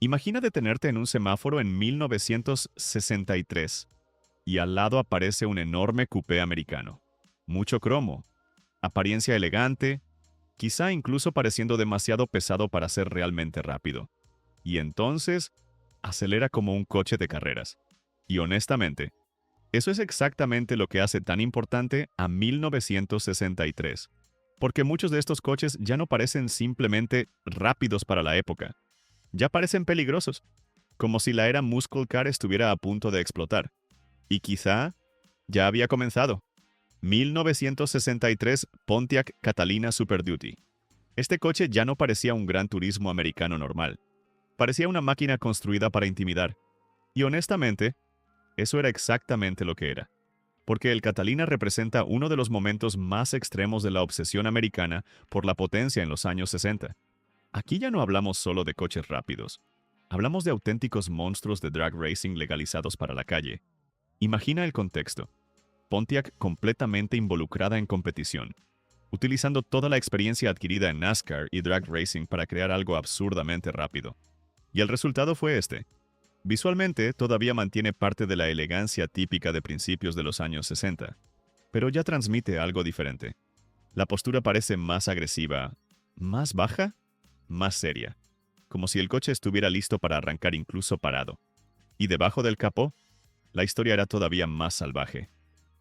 Imagina detenerte en un semáforo en 1963 y al lado aparece un enorme coupé americano. Mucho cromo, apariencia elegante, quizá incluso pareciendo demasiado pesado para ser realmente rápido. Y entonces, acelera como un coche de carreras. Y honestamente, eso es exactamente lo que hace tan importante a 1963. Porque muchos de estos coches ya no parecen simplemente rápidos para la época, ya parecen peligrosos, como si la era Muscle Car estuviera a punto de explotar. Y quizá ya había comenzado. 1963 Pontiac Catalina Super Duty. Este coche ya no parecía un gran turismo americano normal. Parecía una máquina construida para intimidar. Y honestamente, eso era exactamente lo que era. Porque el Catalina representa uno de los momentos más extremos de la obsesión americana por la potencia en los años 60. Aquí ya no hablamos solo de coches rápidos. Hablamos de auténticos monstruos de drag racing legalizados para la calle. Imagina el contexto. Pontiac completamente involucrada en competición, utilizando toda la experiencia adquirida en NASCAR y drag racing para crear algo absurdamente rápido. Y el resultado fue este. Visualmente, todavía mantiene parte de la elegancia típica de principios de los años 60, pero ya transmite algo diferente. La postura parece más agresiva, más baja, más seria, como si el coche estuviera listo para arrancar incluso parado. Y debajo del capó, la historia era todavía más salvaje.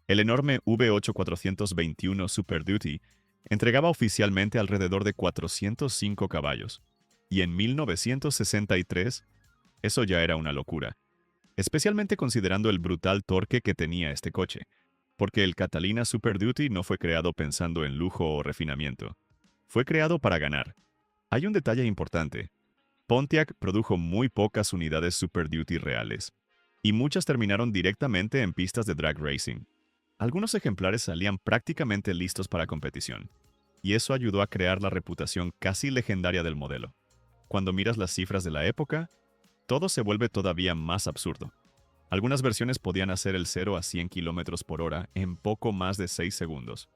El enorme V8 421 Super Duty entregaba oficialmente alrededor de 405 caballos, y en 1963 eso ya era una locura, especialmente considerando el brutal torque que tenía este coche, porque el Catalina Super Duty no fue creado pensando en lujo o refinamiento. Fue creado para ganar. Hay un detalle importante. Pontiac produjo muy pocas unidades Super Duty reales, y muchas terminaron directamente en pistas de drag racing. Algunos ejemplares salían prácticamente listos para competición, y eso ayudó a crear la reputación casi legendaria del modelo. Cuando miras las cifras de la época, todo se vuelve todavía más absurdo. Algunas versiones podían hacer el 0 a 100 km por hora en poco más de 6 segundos.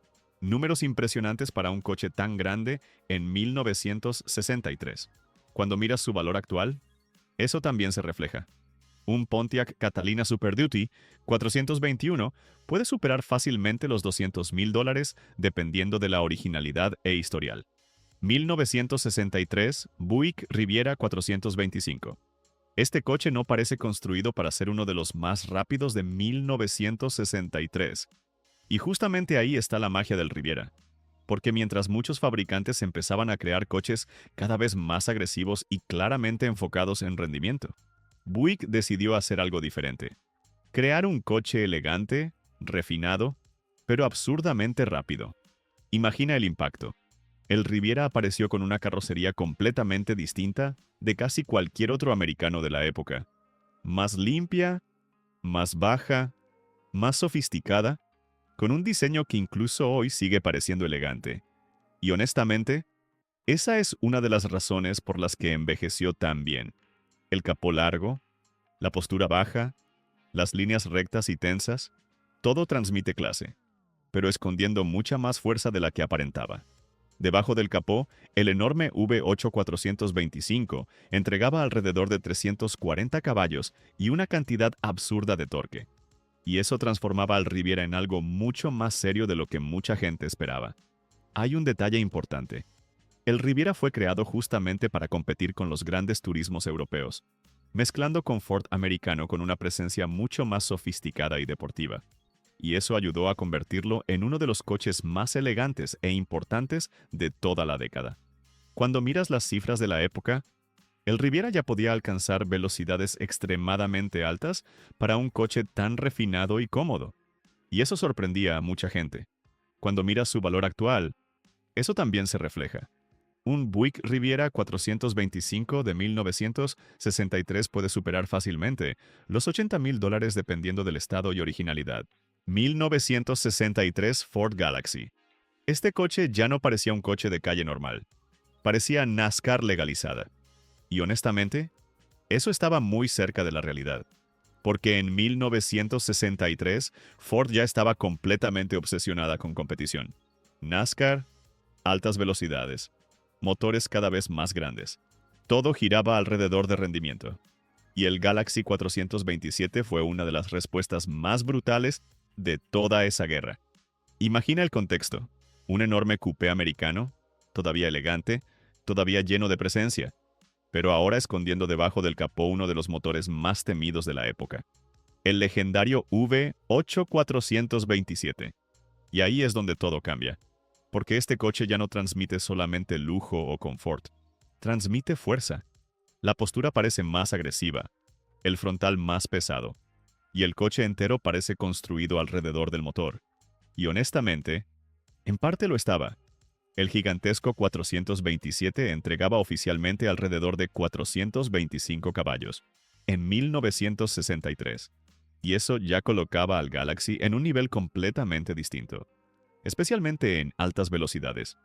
Números impresionantes para un coche tan grande en 1963. Cuando miras su valor actual, eso también se refleja. Un Pontiac Catalina Super Duty 421 puede superar fácilmente los $200,000 dependiendo de la originalidad e historial. 1963 Buick Riviera 425. Este coche no parece construido para ser uno de los más rápidos de 1963. Y justamente ahí está la magia del Riviera. Porque mientras muchos fabricantes empezaban a crear coches cada vez más agresivos y claramente enfocados en rendimiento, Buick decidió hacer algo diferente. Crear un coche elegante, refinado, pero absurdamente rápido. Imagina el impacto. El Riviera apareció con una carrocería completamente distinta de casi cualquier otro americano de la época. Más limpia, más baja, más sofisticada, con un diseño que incluso hoy sigue pareciendo elegante. Y honestamente, esa es una de las razones por las que envejeció tan bien. El capó largo, la postura baja, las líneas rectas y tensas, todo transmite clase, pero escondiendo mucha más fuerza de la que aparentaba. Debajo del capó, el enorme V8 425 entregaba alrededor de 340 caballos y una cantidad absurda de torque. Y eso transformaba al Riviera en algo mucho más serio de lo que mucha gente esperaba. Hay un detalle importante. El Riviera fue creado justamente para competir con los grandes turismos europeos, mezclando confort americano con una presencia mucho más sofisticada y deportiva. Y eso ayudó a convertirlo en uno de los coches más elegantes e importantes de toda la década. Cuando miras las cifras de la época, el Riviera ya podía alcanzar velocidades extremadamente altas para un coche tan refinado y cómodo. Y eso sorprendía a mucha gente. Cuando miras su valor actual, eso también se refleja. Un Buick Riviera 425 de 1963 puede superar fácilmente los $80,000 dependiendo del estado y originalidad. 1963 Ford Galaxy. Este coche ya no parecía un coche de calle normal. Parecía NASCAR legalizada. Y honestamente, eso estaba muy cerca de la realidad. Porque en 1963 Ford ya estaba completamente obsesionada con competición. NASCAR, altas velocidades, motores cada vez más grandes. Todo giraba alrededor de rendimiento. Y el Galaxy 427 fue una de las respuestas más brutales de toda esa guerra. Imagina el contexto. Un enorme coupé americano, todavía elegante, todavía lleno de presencia, pero ahora escondiendo debajo del capó uno de los motores más temidos de la época. El legendario V8427. Y ahí es donde todo cambia. Porque este coche ya no transmite solamente lujo o confort. Transmite fuerza. La postura parece más agresiva, el frontal más pesado, y el coche entero parece construido alrededor del motor. Y honestamente, en parte lo estaba. El gigantesco 427 entregaba oficialmente alrededor de 425 caballos, en 1963. Y eso ya colocaba al Galaxy en un nivel completamente distinto, especialmente en altas velocidades,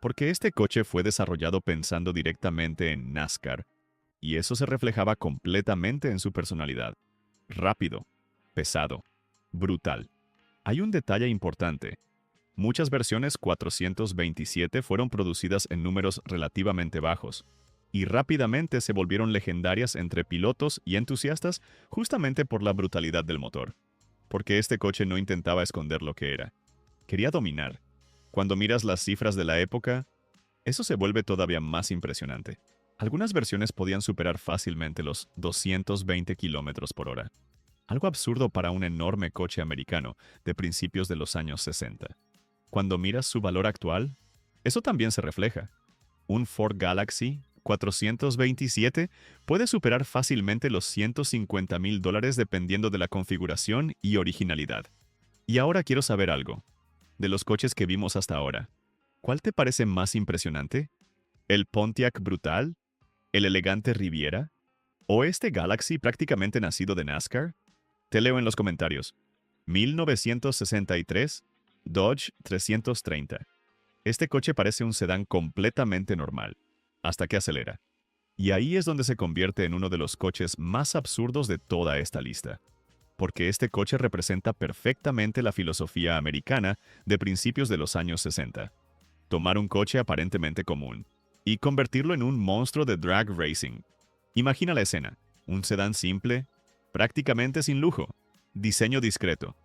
porque este coche fue desarrollado pensando directamente en NASCAR, y eso se reflejaba completamente en su personalidad. Rápido, pesado, brutal. Hay un detalle importante. Muchas versiones 427 fueron producidas en números relativamente bajos, y rápidamente se volvieron legendarias entre pilotos y entusiastas justamente por la brutalidad del motor. Porque este coche no intentaba esconder lo que era. Quería dominar. Cuando miras las cifras de la época, eso se vuelve todavía más impresionante. Algunas versiones podían superar fácilmente los 220 kilómetros por hora. Algo absurdo para un enorme coche americano de principios de los años 60. Cuando miras su valor actual, eso también se refleja. Un Ford Galaxy 427 puede superar fácilmente los $150,000 dependiendo de la configuración y originalidad. Y ahora quiero saber algo. De los coches que vimos hasta ahora, ¿cuál te parece más impresionante? ¿El Pontiac Brutal? ¿El elegante Riviera? ¿O este Galaxy prácticamente nacido de NASCAR? Te leo en los comentarios. 1963, Dodge 330. Este coche parece un sedán completamente normal, hasta que acelera. Y ahí es donde se convierte en uno de los coches más absurdos de toda esta lista. Porque este coche representa perfectamente la filosofía americana de principios de los años 60. Tomar un coche aparentemente común y convertirlo en un monstruo de drag racing. Imagina la escena, un sedán simple, prácticamente sin lujo, diseño discreto,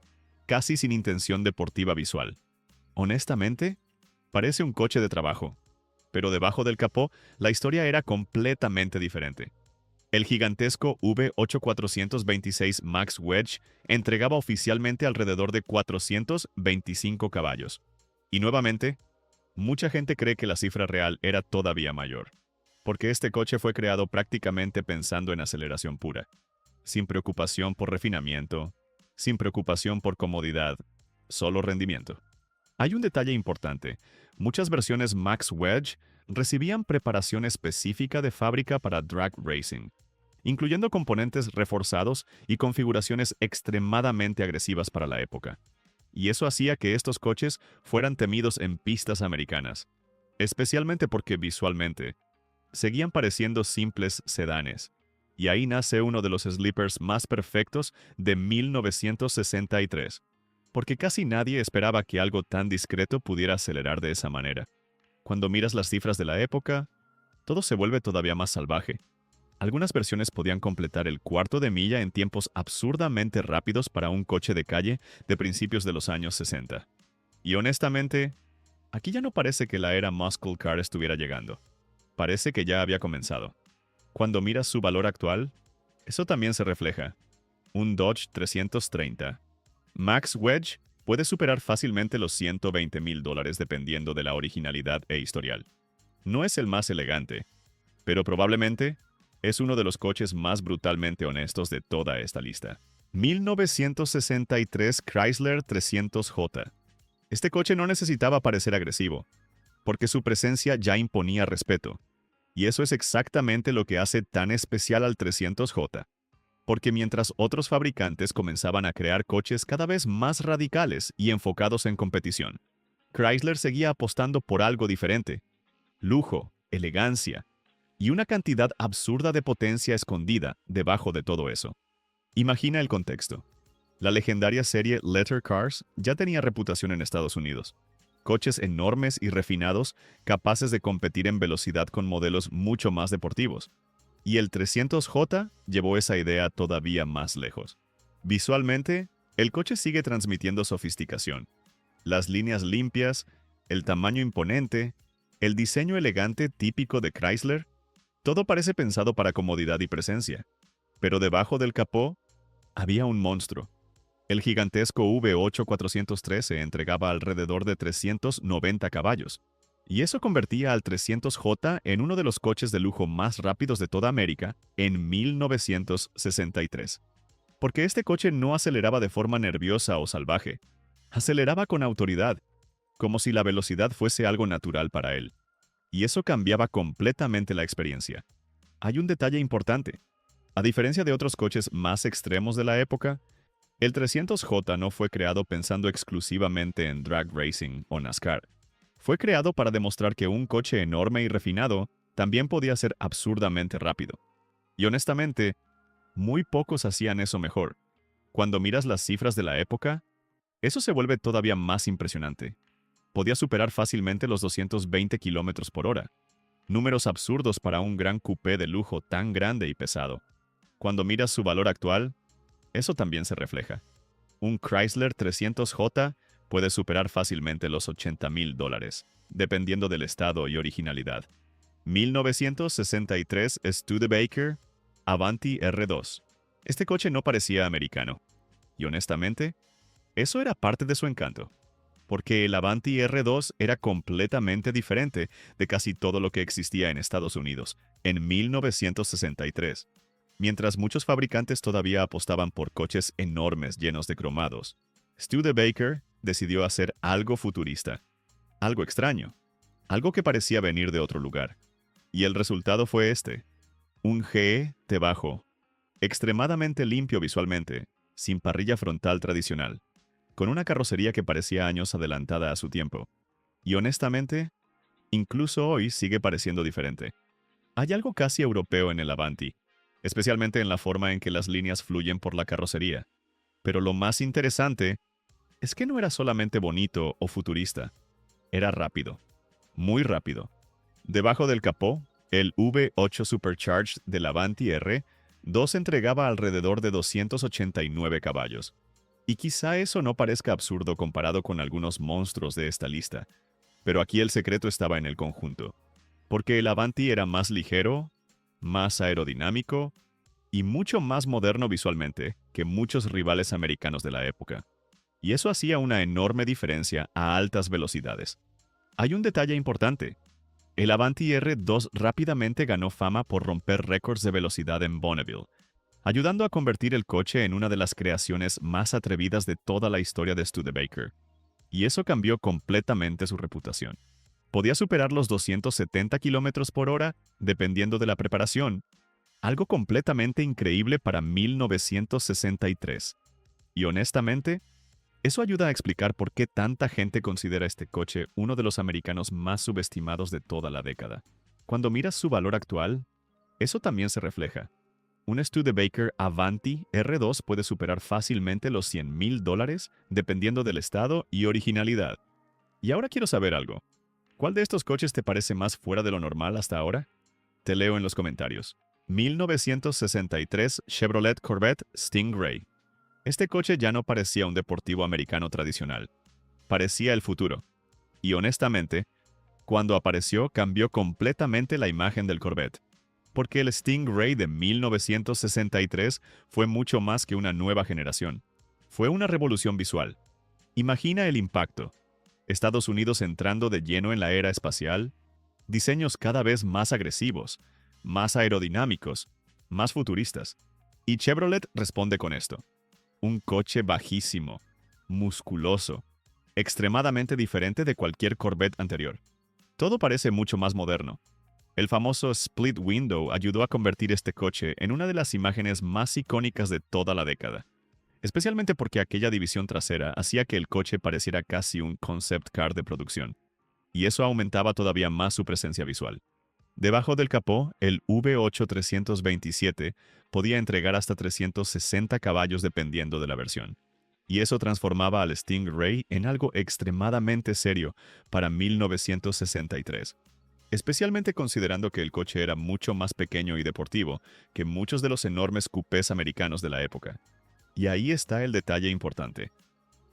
casi sin intención deportiva visual. Honestamente, parece un coche de trabajo, pero debajo del capó la historia era completamente diferente. El gigantesco V8426 Max Wedge entregaba oficialmente alrededor de 425 caballos. Y nuevamente, mucha gente cree que la cifra real era todavía mayor, porque este coche fue creado prácticamente pensando en aceleración pura, sin preocupación por refinamiento, sin preocupación por comodidad, solo rendimiento. Hay un detalle importante. Muchas versiones Max Wedge recibían preparación específica de fábrica para drag racing, incluyendo componentes reforzados y configuraciones extremadamente agresivas para la época. Y eso hacía que estos coches fueran temidos en pistas americanas, especialmente porque visualmente seguían pareciendo simples sedanes. Y ahí nace uno de los sleepers más perfectos de 1963, porque casi nadie esperaba que algo tan discreto pudiera acelerar de esa manera. Cuando miras las cifras de la época, todo se vuelve todavía más salvaje. Algunas versiones podían completar el cuarto de milla en tiempos absurdamente rápidos para un coche de calle de principios de los años 60. Y honestamente, aquí ya no parece que la era Muscle Car estuviera llegando. Parece que ya había comenzado. Cuando miras su valor actual, eso también se refleja. Un Dodge 330 Max Wedge puede superar fácilmente los $120,000 dependiendo de la originalidad e historial. No es el más elegante, pero probablemente es uno de los coches más brutalmente honestos de toda esta lista. 1963 Chrysler 300J. Este coche no necesitaba parecer agresivo, porque su presencia ya imponía respeto. Y eso es exactamente lo que hace tan especial al 300J. Porque mientras otros fabricantes comenzaban a crear coches cada vez más radicales y enfocados en competición, Chrysler seguía apostando por algo diferente. Lujo, elegancia y una cantidad absurda de potencia escondida debajo de todo eso. Imagina el contexto. La legendaria serie Letter Cars ya tenía reputación en Estados Unidos, coches enormes y refinados capaces de competir en velocidad con modelos mucho más deportivos. Y el 300J llevó esa idea todavía más lejos. Visualmente, el coche sigue transmitiendo sofisticación. Las líneas limpias, el tamaño imponente, el diseño elegante típico de Chrysler, todo parece pensado para comodidad y presencia. Pero debajo del capó había un monstruo. El gigantesco V8 413 entregaba alrededor de 390 caballos, y eso convertía al 300J en uno de los coches de lujo más rápidos de toda América en 1963. Porque este coche no aceleraba de forma nerviosa o salvaje, aceleraba con autoridad, como si la velocidad fuese algo natural para él. Y eso cambiaba completamente la experiencia. Hay un detalle importante. A diferencia de otros coches más extremos de la época, el 300J no fue creado pensando exclusivamente en drag racing o NASCAR. Fue creado para demostrar que un coche enorme y refinado también podía ser absurdamente rápido. Y honestamente, muy pocos hacían eso mejor. Cuando miras las cifras de la época, eso se vuelve todavía más impresionante. Podía superar fácilmente los 220 kilómetros por hora. Números absurdos para un gran coupé de lujo tan grande y pesado. Cuando miras su valor actual, eso también se refleja. Un Chrysler 300J puede superar fácilmente los $80,000, dependiendo del estado y originalidad. 1963 Studebaker Avanti R2. Este coche no parecía americano. Y honestamente, eso era parte de su encanto. Porque el Avanti R2 era completamente diferente de casi todo lo que existía en Estados Unidos en 1963. Mientras muchos fabricantes todavía apostaban por coches enormes llenos de cromados, Studebaker decidió hacer algo futurista, algo extraño, algo que parecía venir de otro lugar. Y el resultado fue este: un GT bajo, extremadamente limpio visualmente, sin parrilla frontal tradicional, con una carrocería que parecía años adelantada a su tiempo. Y honestamente, incluso hoy sigue pareciendo diferente. Hay algo casi europeo en el Avanti, especialmente en la forma en que las líneas fluyen por la carrocería. Pero lo más interesante es que no era solamente bonito o futurista, era rápido, muy rápido. Debajo del capó, el V8 Supercharged del Avanti R2 entregaba alrededor de 289 caballos. Y quizá eso no parezca absurdo comparado con algunos monstruos de esta lista, pero aquí el secreto estaba en el conjunto, porque el Avanti era más ligero, más aerodinámico y mucho más moderno visualmente que muchos rivales americanos de la época. Y eso hacía una enorme diferencia a altas velocidades. Hay un detalle importante. El Avanti R2 rápidamente ganó fama por romper récords de velocidad en Bonneville, ayudando a convertir el coche en una de las creaciones más atrevidas de toda la historia de Studebaker. Y eso cambió completamente su reputación. Podía superar los 270 kilómetros por hora dependiendo de la preparación, algo completamente increíble para 1963. Y honestamente, eso ayuda a explicar por qué tanta gente considera este coche uno de los americanos más subestimados de toda la década. Cuando miras su valor actual, eso también se refleja. Un Studebaker Avanti R2 puede superar fácilmente los $100,000 dependiendo del estado y originalidad. Y ahora quiero saber algo. ¿Cuál de estos coches te parece más fuera de lo normal hasta ahora? Te leo en los comentarios. 1963 Chevrolet Corvette Stingray. Este coche ya no parecía un deportivo americano tradicional. Parecía el futuro. Y honestamente, cuando apareció cambió completamente la imagen del Corvette. Porque el Stingray de 1963 fue mucho más que una nueva generación. Fue una revolución visual. Imagina el impacto. Estados Unidos entrando de lleno en la era espacial, diseños cada vez más agresivos, más aerodinámicos, más futuristas. Y Chevrolet responde con esto. Un coche bajísimo, musculoso, extremadamente diferente de cualquier Corvette anterior. Todo parece mucho más moderno. El famoso split window ayudó a convertir este coche en una de las imágenes más icónicas de toda la década, especialmente porque aquella división trasera hacía que el coche pareciera casi un concept car de producción, y eso aumentaba todavía más su presencia visual. Debajo del capó, el V8 327 podía entregar hasta 360 caballos dependiendo de la versión. Y eso transformaba al Stingray en algo extremadamente serio para 1963, especialmente considerando que el coche era mucho más pequeño y deportivo que muchos de los enormes coupés americanos de la época. Y ahí está el detalle importante.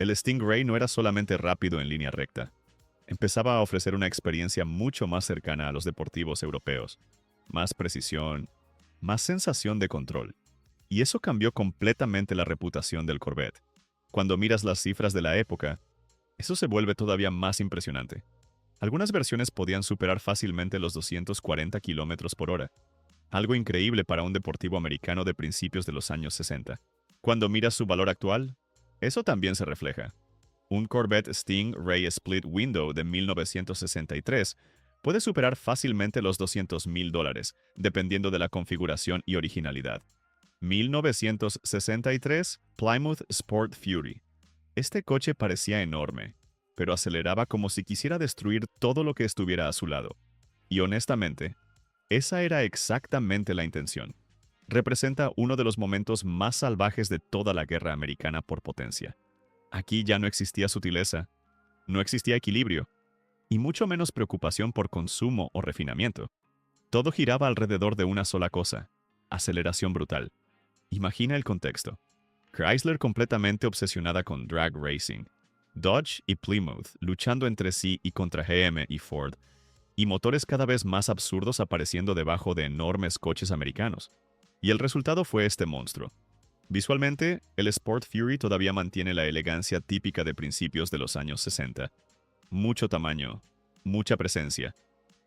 El Stingray no era solamente rápido en línea recta. Empezaba a ofrecer una experiencia mucho más cercana a los deportivos europeos. Más precisión, más sensación de control. Y eso cambió completamente la reputación del Corvette. Cuando miras las cifras de la época, eso se vuelve todavía más impresionante. Algunas versiones podían superar fácilmente los 240 kilómetros por hora, algo increíble para un deportivo americano de principios de los años 60. Cuando miras su valor actual, eso también se refleja. Un Corvette Stingray Split Window de 1963 puede superar fácilmente los $200,000, dependiendo de la configuración y originalidad. 1963 Plymouth Sport Fury. Este coche parecía enorme, pero aceleraba como si quisiera destruir todo lo que estuviera a su lado. Y honestamente, esa era exactamente la intención. Representa uno de los momentos más salvajes de toda la guerra americana por potencia. Aquí ya no existía sutileza, no existía equilibrio, y mucho menos preocupación por consumo o refinamiento. Todo giraba alrededor de una sola cosa: aceleración brutal. Imagina el contexto. Chrysler completamente obsesionada con drag racing, Dodge y Plymouth luchando entre sí y contra GM y Ford, y motores cada vez más absurdos apareciendo debajo de enormes coches americanos. Y el resultado fue este monstruo. Visualmente, el Sport Fury todavía mantiene la elegancia típica de principios de los años 60. Mucho tamaño, mucha presencia,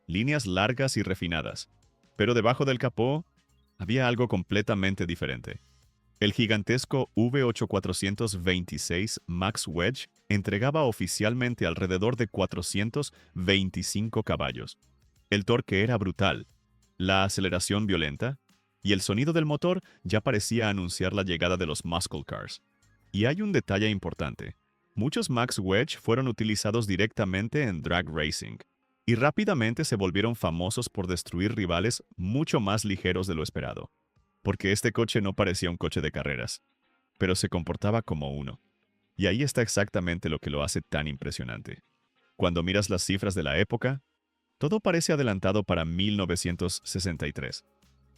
líneas largas y refinadas. Pero debajo del capó había algo completamente diferente. El gigantesco V8426 Max Wedge entregaba oficialmente alrededor de 425 caballos. El torque era brutal, la aceleración violenta, y el sonido del motor ya parecía anunciar la llegada de los muscle cars. Y hay un detalle importante. Muchos Max Wedge fueron utilizados directamente en drag racing, y rápidamente se volvieron famosos por destruir rivales mucho más ligeros de lo esperado. Porque este coche no parecía un coche de carreras, pero se comportaba como uno. Y ahí está exactamente lo que lo hace tan impresionante. Cuando miras las cifras de la época, todo parece adelantado para 1963.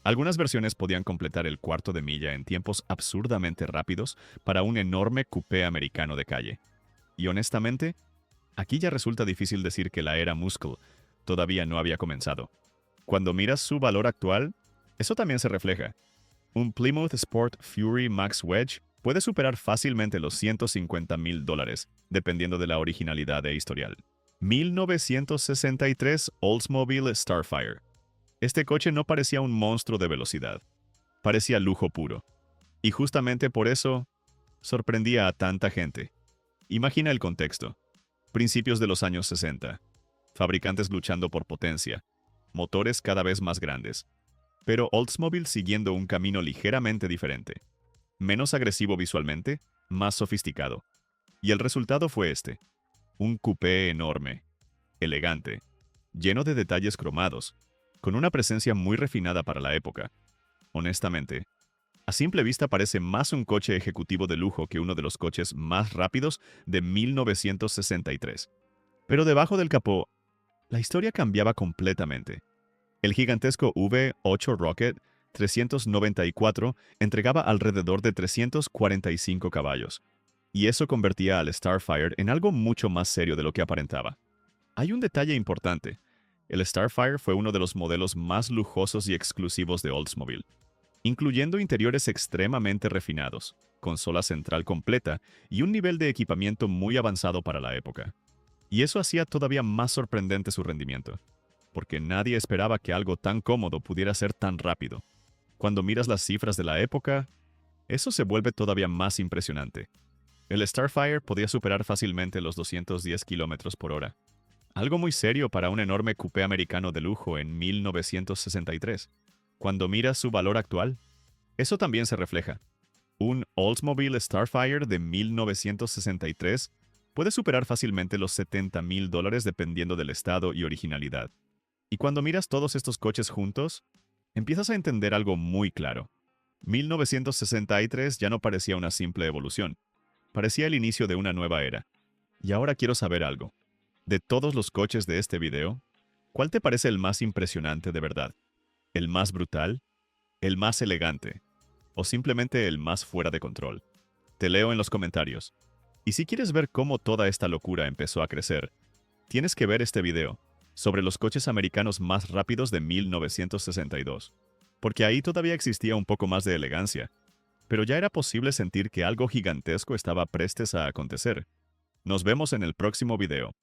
Algunas versiones podían completar el cuarto de milla en tiempos absurdamente rápidos para un enorme coupé americano de calle. Y honestamente, aquí ya resulta difícil decir que la era Muscle todavía no había comenzado. Cuando miras su valor actual, eso también se refleja. Un Plymouth Sport Fury Max Wedge puede superar fácilmente los $150,000, dependiendo de la originalidad e historial. 1963 Oldsmobile Starfire. Este coche no parecía un monstruo de velocidad, parecía lujo puro. Y justamente por eso, sorprendía a tanta gente. Imagina el contexto. Principios de los años 60. Fabricantes luchando por potencia. Motores cada vez más grandes. Pero Oldsmobile siguiendo un camino ligeramente diferente. Menos agresivo visualmente, más sofisticado. Y el resultado fue este. Un coupé enorme, elegante, lleno de detalles cromados, con una presencia muy refinada para la época. Honestamente, a simple vista parece más un coche ejecutivo de lujo que uno de los coches más rápidos de 1963. Pero debajo del capó, la historia cambiaba completamente. El gigantesco V8 Rocket 394 entregaba alrededor de 345 caballos, y eso convertía al Starfire en algo mucho más serio de lo que aparentaba. Hay un detalle importante. El Starfire fue uno de los modelos más lujosos y exclusivos de Oldsmobile, incluyendo interiores extremadamente refinados, consola central completa y un nivel de equipamiento muy avanzado para la época. Y eso hacía todavía más sorprendente su rendimiento, porque nadie esperaba que algo tan cómodo pudiera ser tan rápido. Cuando miras las cifras de la época, eso se vuelve todavía más impresionante. El Starfire podía superar fácilmente los 210 kilómetros por hora, algo muy serio para un enorme coupé americano de lujo en 1963. Cuando miras su valor actual, eso también se refleja. Un Oldsmobile Starfire de 1963 puede superar fácilmente los $70,000 dependiendo del estado y originalidad. Y cuando miras todos estos coches juntos, empiezas a entender algo muy claro. 1963 ya no parecía una simple evolución. Parecía el inicio de una nueva era. Y ahora quiero saber algo. De todos los coches de este video, ¿cuál te parece el más impresionante de verdad? ¿El más brutal? ¿El más elegante? ¿O simplemente el más fuera de control? Te leo en los comentarios. Y si quieres ver cómo toda esta locura empezó a crecer, tienes que ver este video sobre los coches americanos más rápidos de 1962. Porque ahí todavía existía un poco más de elegancia, pero ya era posible sentir que algo gigantesco estaba prestes a acontecer. Nos vemos en el próximo video.